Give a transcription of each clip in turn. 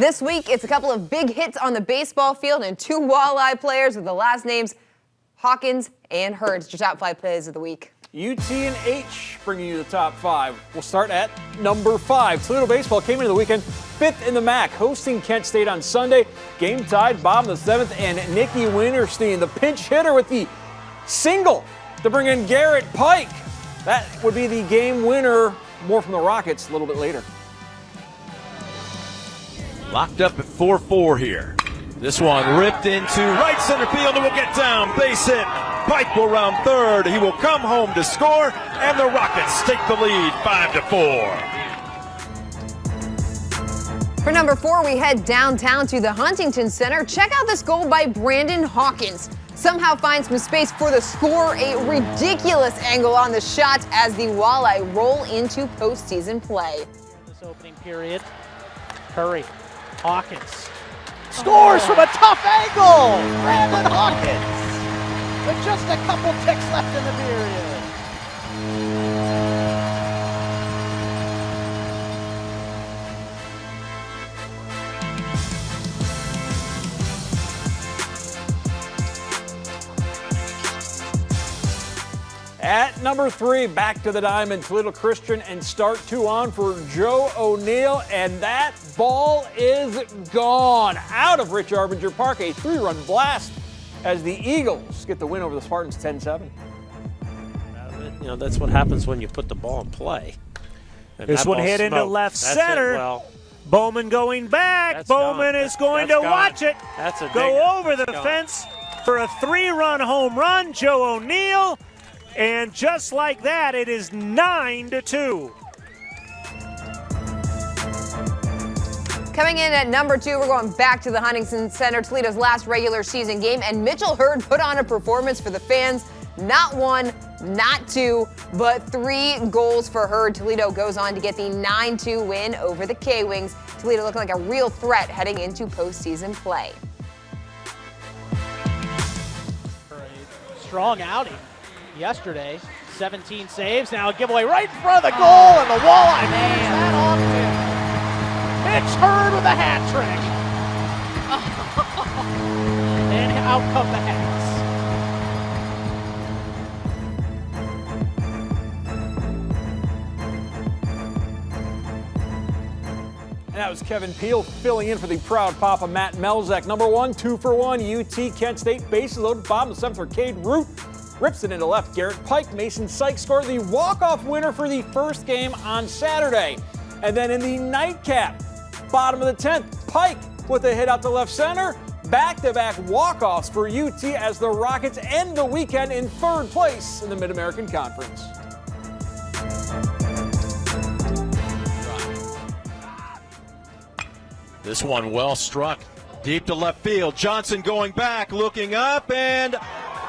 This week, it's a couple of big hits on the baseball field and two walleye players with the last names Hawkins and Hurrell. It's your top 5 plays of the week. UT and H bringing you the top 5. We'll start at number 5. Toledo baseball came into the weekend 5th in the MAC, hosting Kent State on Sunday. Game tied, bottom of the 7th, and Nicky Winterstein, the pinch hitter, with the single to bring in Garrett Pike. That would be the game winner. More from the Rockets a little bit later. Locked up at 4-4 here. This one ripped into right center field and will get down. Base hit. Pike will round third. He will come home to score, and the Rockets take the lead 5-4. For number 4, we head downtown to the Huntington Center. Check out this goal by Brandon Hawkins. Somehow finds some space for the score. A ridiculous angle on the shot as the Walleye roll into postseason play. This opening period, Curry, Hawkins scores from a tough angle. Brandon Hawkins with just a couple ticks left in the period. At number 3, back to the diamond, Toledo Christian, and start 2 on for Joe ONeal, and that ball is gone out of Rich Arbinger Park. A 3-run blast as the Eagles get the win over the Spartans 10-7. You know, that's what happens when you put the ball in play. And this one hit into left center. Bowman going back. Bowman is going to watch it go over the fence for a 3-run home run. Joe ONeal. And just like that, it is 9-2. Coming in at number 2, we're going back to the Huntington Center, Toledo's last regular season game, and Mitchell Hurd put on a performance for the fans. Not 1, not 2, but 3 goals for Hurd. Toledo goes on to get the 9-2 win over the K-Wings. Toledo looking like a real threat heading into postseason play. Strong outing yesterday, 17 saves, now a giveaway right in front of the goal, and the Walleye man that off him. Mitch Hurd with a hat trick. And out come the hats. And that was Kevin Peel filling in for the proud Papa Matt Melzek. Number 1, 2 for 1, UT Kent State, bases loaded, bottom of the 7th for Cade Root. Rips it into left. Garrett Pike, Mason Sykes scored the walk-off winner for the first game on Saturday. And then in the nightcap, bottom of the 10th, Pike with a hit out to left center. Back-to-back walk-offs for UT as the Rockets end the weekend in 3rd place in the Mid-American Conference. This one well struck. Deep to left field. Johnson going back, looking up, and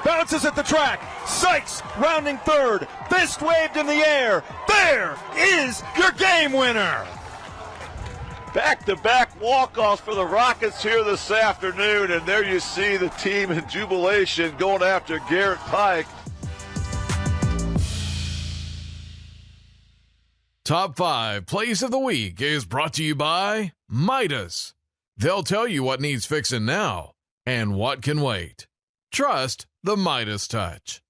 bounces at the track. Sykes rounding third. Fist waved in the air. There is your game winner. Back-to-back walk-offs for the Rockets here this afternoon, and there you see the team in jubilation going after Garrett Pike. Top 5 Plays of the Week is brought to you by 𝗦𝗽cie. They'll tell you what needs fixing now and what can wait. Trust the 𝗦𝗽cie touch.